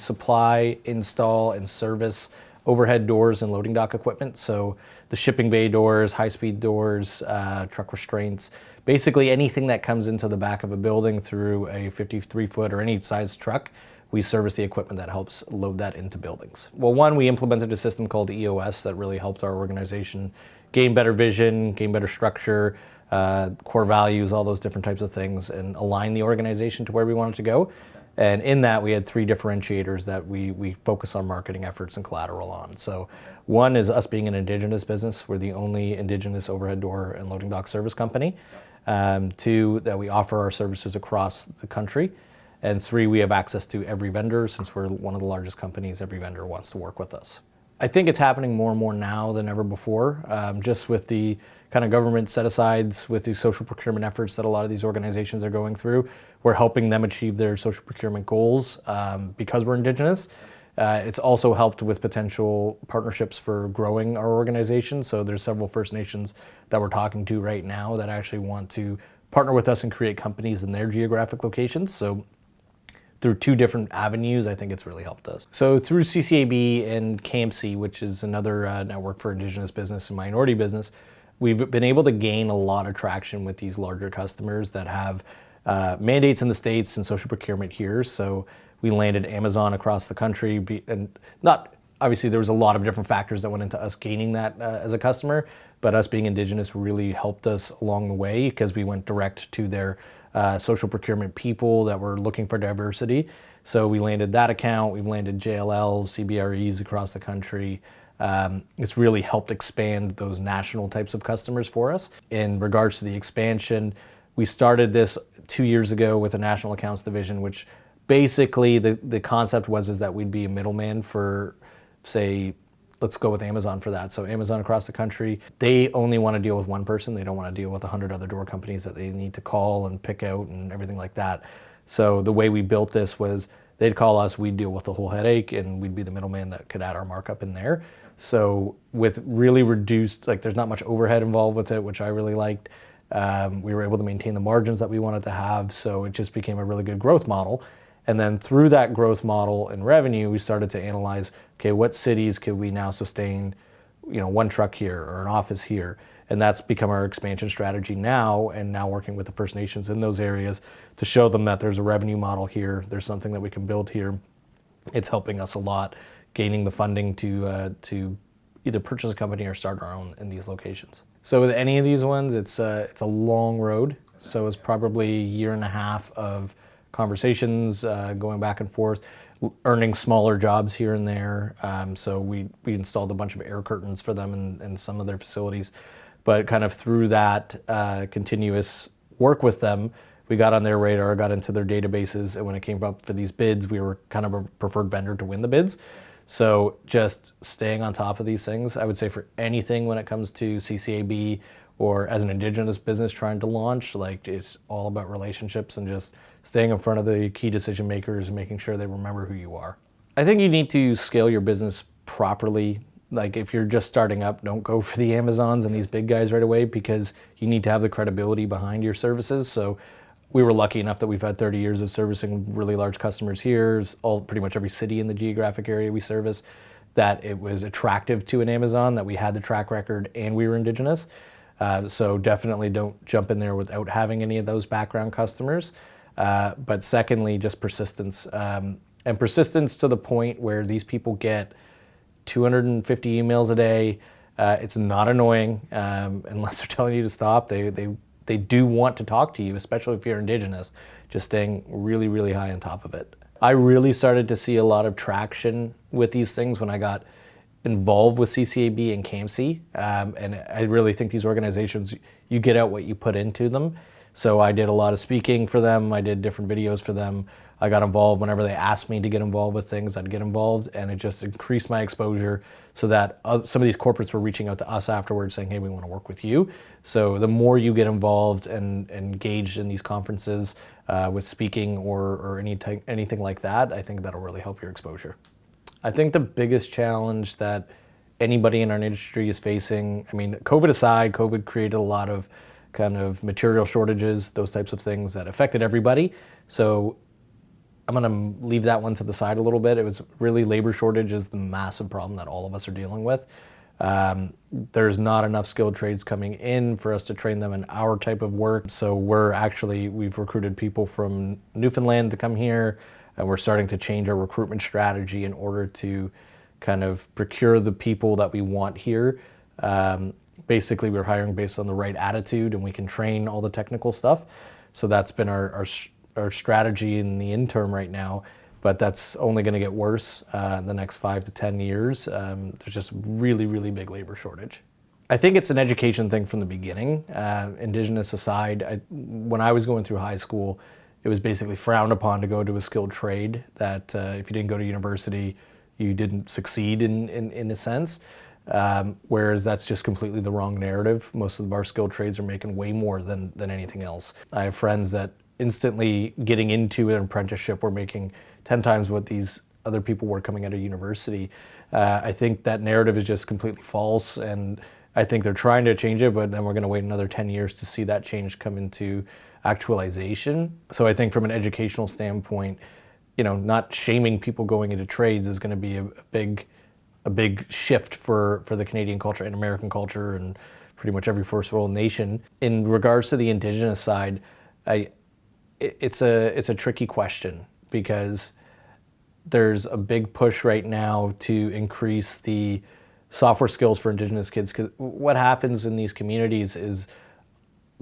supply, install, and service overhead doors and loading dock equipment. So the shipping bay doors, high-speed doors, truck restraints, basically anything that comes into the back of a building through a 53-foot or any size truck, we service the equipment that helps load that into buildings. Well, one, we implemented a system called EOS that really helped our organization gain better vision, gain better structure, core values, all those different types of things, and align the organization to where we wanted to go. And in that, we had 3 differentiators that we focus our marketing efforts and collateral on. So one is us being an Indigenous business. We're the only Indigenous overhead door and loading dock service company. 2, that we offer our services across the country. And 3, we have access to every vendor. Since we're one of the largest companies, every vendor wants to work with us. I think it's happening more and more now than ever before, just with the kind of government set-asides, with the social procurement efforts that a lot of these organizations are going through. We're helping them achieve their social procurement goals because we're Indigenous. It's also helped with potential partnerships for growing our organization. So there's several First Nations that we're talking to right now that actually want to partner with us and create companies in their geographic locations. So through 2 different avenues, I think it's really helped us. So through CCAB and KMC, which is another network for Indigenous business and minority business, we've been able to gain a lot of traction with these larger customers that have mandates in the States and social procurement here. So we landed Amazon across the country, and not, obviously there was a lot of different factors that went into us gaining that as a customer, but us being Indigenous really helped us along the way because we went direct to their social procurement people that were looking for diversity. So we landed that account, we've landed JLL, CBREs across the country. It's really helped expand those national types of customers for us. In regards to the expansion, we started this 2 years ago with a national accounts division, which basically the concept was that we'd be a middleman for, say, let's go with Amazon for that. So Amazon across the country, they only want to deal with one person. They don't want to deal with 100 other door companies that they need to call and pick out and everything like that. So the way we built this was they'd call us, we'd deal with the whole headache, and we'd be the middleman that could add our markup in there. So with really reduced, like there's not much overhead involved with it, which I really liked. We were able to maintain the margins that we wanted to have. So it just became a really good growth model. And then through that growth model and revenue, we started to analyze, okay, what cities could we now sustain, one truck here or an office here? And that's become our expansion strategy now, and now working with the First Nations in those areas to show them that there's a revenue model here, there's something that we can build here. It's helping us a lot, gaining the funding to either purchase a company or start our own in these locations. So with any of these ones, it's a long road. So it's probably a year and a half of conversations, going back and forth, earning smaller jobs here and there. So we installed a bunch of air curtains for them in some of their facilities. But kind of through that continuous work with them, we got on their radar, got into their databases, and when it came up for these bids, we were kind of a preferred vendor to win the bids. So just staying on top of these things, I would say for anything when it comes to CCAB or as an Indigenous business trying to launch, like it's all about relationships and just staying in front of the key decision makers and making sure they remember who you are. I think you need to scale your business properly. Like if you're just starting up, don't go for the Amazons and these big guys right away, because you need to have the credibility behind your services. So we were lucky enough that we've had 30 years of servicing really large customers here, pretty much every city in the geographic area we service, that it was attractive to an Amazon, that we had the track record and we were Indigenous. So definitely don't jump in there without having any of those background customers. But secondly, just persistence. And persistence to the point where these people get 250 emails a day. It's not annoying unless they're telling you to stop. They do want to talk to you, especially if you're Indigenous, just staying really, really high on top of it. I really started to see a lot of traction with these things when I got involved with CCAB and KMC. And I really think these organizations, you get out what you put into them. So I did a lot of speaking for them. I did different videos for them. I got involved whenever they asked me to get involved with things, I'd get involved, and it just increased my exposure so that some of these corporates were reaching out to us afterwards saying, hey, we want to work with you. So the more you get involved and engaged in these conferences with speaking or anything like that, I think that'll really help your exposure. I think the biggest challenge that anybody in our industry is facing, I mean, COVID aside, COVID created a lot of kind of material shortages, those types of things that affected everybody. So I'm going to leave that one to the side a little bit. It was really labor shortage is the massive problem that all of us are dealing with. There's not enough skilled trades coming in for us to train them in our type of work. So we've recruited people from Newfoundland to come here, and we're starting to change our recruitment strategy in order to kind of procure the people that we want here. Basically, we're hiring based on the right attitude, and we can train all the technical stuff. So that's been our strategy in the interim right now, but that's only going to get worse in the next 5 to 10 years. There's just really, really big labor shortage. I think it's an education thing from the beginning. Indigenous aside, when I was going through high school, it was basically frowned upon to go to a skilled trade, that if you didn't go to university, you didn't succeed in a sense. Whereas that's just completely the wrong narrative. Most of our skilled trades are making way more than anything else. I have friends that instantly getting into an apprenticeship were making 10 times what these other people were coming out of university. I think that narrative is just completely false, and I think they're trying to change it, but then we're going to wait another 10 years to see that change come into actualization. So I think from an educational standpoint, not shaming people going into trades is going to be a big shift for the Canadian culture and American culture and pretty much every first world nation. In regards to the Indigenous side, it's a tricky question, because there's a big push right now to increase the software skills for Indigenous kids. Because what happens in these communities is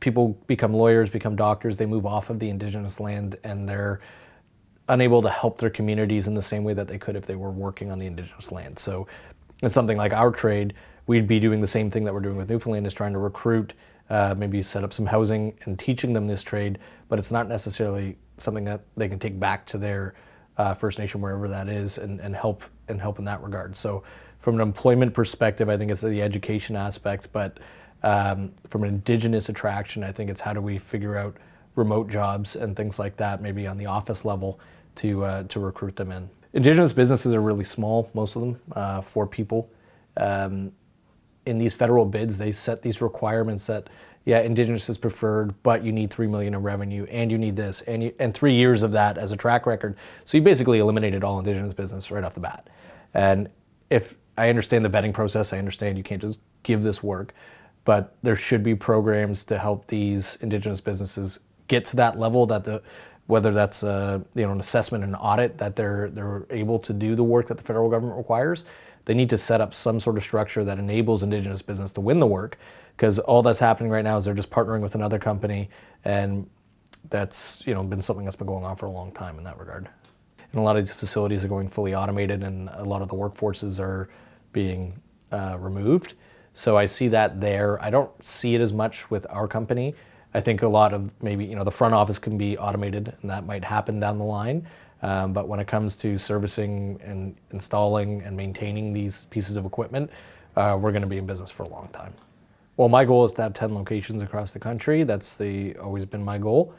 people become lawyers, become doctors, they move off of the Indigenous land, and they're unable to help their communities in the same way that they could if they were working on the Indigenous land. So it's something like our trade, we'd be doing the same thing that we're doing with Newfoundland, is trying to recruit, maybe set up some housing and teaching them this trade, but it's not necessarily something that they can take back to their First Nation, wherever that is, and help in that regard. So from an employment perspective, I think it's the education aspect, but from an Indigenous attraction, I think it's how do we figure out remote jobs and things like that, maybe on the office level, to recruit them in. Indigenous businesses are really small, most of them, 4 people. In these federal bids, they set these requirements that, Indigenous is preferred, but you need $3 million in revenue, and you need this, and 3 years of that as a track record. So you basically eliminated all Indigenous business right off the bat. And if I understand the vetting process, I understand you can't just give this work, but there should be programs to help these Indigenous businesses get to that level, that whether that's an assessment and audit, that they're able to do the work that the federal government requires. They need to set up some sort of structure that enables Indigenous business to win the work, because all that's happening right now is they're just partnering with another company, and that's been something that's been going on for a long time in that regard. And a lot of these facilities are going fully automated, and a lot of the workforces are being removed. So I see that there. I don't see it as much with our company. I think a lot of maybe the front office can be automated, and that might happen down the line. But when it comes to servicing and installing and maintaining these pieces of equipment, we're going to be in business for a long time. Well, my goal is to have 10 locations across the country. That's always been my goal.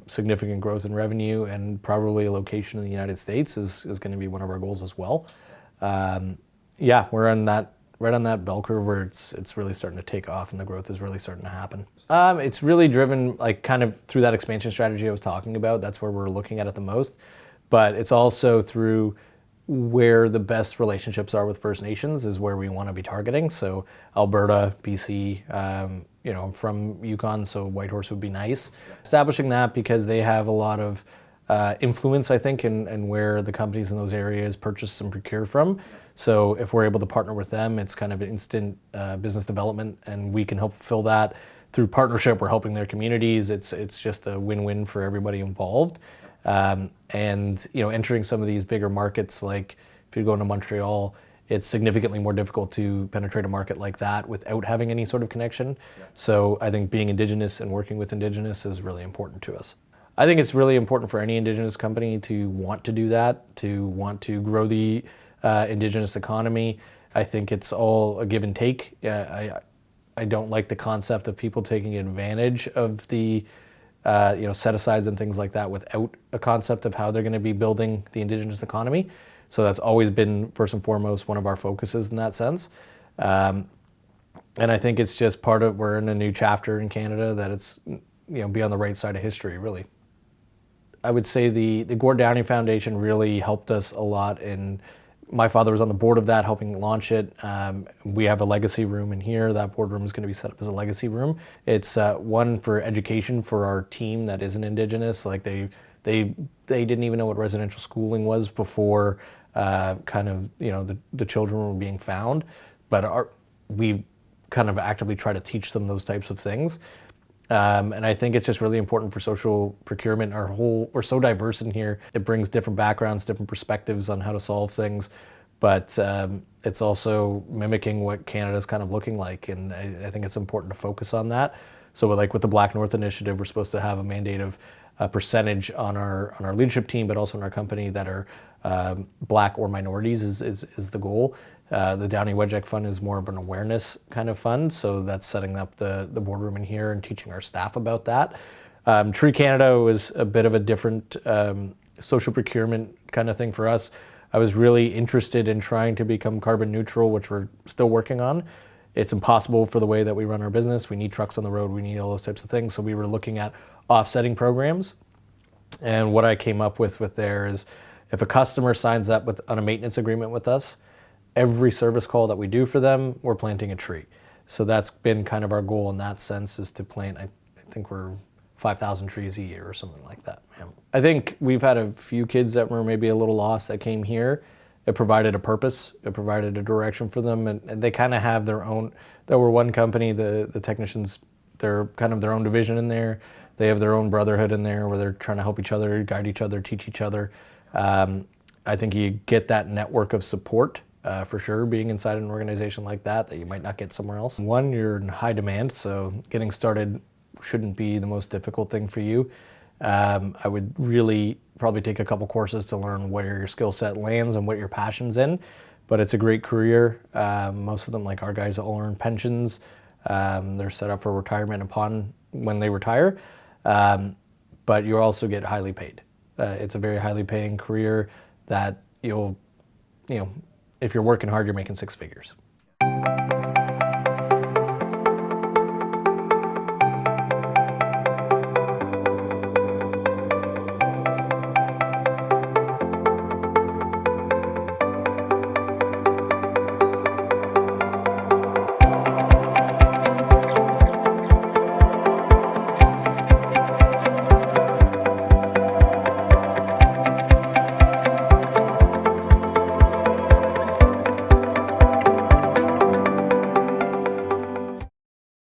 Significant growth in revenue, and probably a location in the United States is going to be one of our goals as well. We're on that right on that bell curve where it's really starting to take off, and the growth is really starting to happen. It's really driven kind of through that expansion strategy I was talking about. That's where we're looking at it the most. But it's also through where the best relationships are with First Nations is where we want to be targeting. So Alberta, BC, I'm from Yukon, so Whitehorse would be nice. Establishing that, because they have a lot of influence, I think, in where the companies in those areas purchase and procure from. So if we're able to partner with them, it's kind of an instant business development, and we can help fulfill that through partnership. We're helping their communities. It's just a win-win for everybody involved. Entering some of these bigger markets, like if you go into Montreal, it's significantly more difficult to penetrate a market like that without having any sort of connection. Yeah. So I think being Indigenous and working with Indigenous is really important to us. I think it's really important for any Indigenous company to want to do that, to want to grow the Indigenous economy. I think it's all a give and take. I don't like the concept of people taking advantage of the set-asides and things like that without a concept of how they're going to be building the Indigenous economy. So that's always been, first and foremost, one of our focuses in that sense. And I think it's just we're in a new chapter in Canada that it's, be on the right side of history, really. I would say the Gord Downie Foundation really helped us a lot. And my father was on the board of that, helping launch it. We have a legacy room in here. That boardroom is going to be set up as a legacy room. It's one for education for our team that isn't Indigenous. Like they didn't even know what residential schooling was before kind of, you know, the children were being found. But we kind of actively try to teach them those types of things. And I think it's just really important for social procurement. We're so diverse in here. It brings different backgrounds, different perspectives on how to solve things, but it's also mimicking what Canada's kind of looking like. And I think it's important to focus on that. So like with the Black North Initiative, we're supposed to have a mandate of a percentage on our leadership team, but also in our company that are Black or minorities is the goal. The Downie Wedgeck Fund is more of an awareness kind of fund, so that's setting up the boardroom in here and teaching our staff about that. Tree Canada was a bit of a different social procurement kind of thing for us. I was really interested in trying to become carbon neutral, which we're still working on. It's impossible for the way that we run our business. We need trucks on the road, we need all those types of things, so we were looking at offsetting programs. And what I came up with there is if a customer signs up on a maintenance agreement with us, every service call that we do for them, we're planting a tree. So that's been kind of our goal in that sense, is to plant, I think we're 5,000 trees a year or something like that. Yeah. I think we've had a few kids that were maybe a little lost that came here. It provided a purpose, it provided a direction for them, and they kind of have their own. There were one company, the technicians, they're kind of their own division in there. They have their own brotherhood in there where they're trying to help each other, guide each other, teach each other. I think you get that network of support for sure, being inside an organization like that you might not get somewhere else. One, you're in high demand, so getting started shouldn't be the most difficult thing for you. I would really probably take a couple courses to learn where your skill set lands and what your passion's in, but it's a great career. Most of them, like our guys, all earn pensions. They're set up for retirement upon when they retire, but you also get highly paid. It's a very highly paying career that if you're working hard, you're making six figures.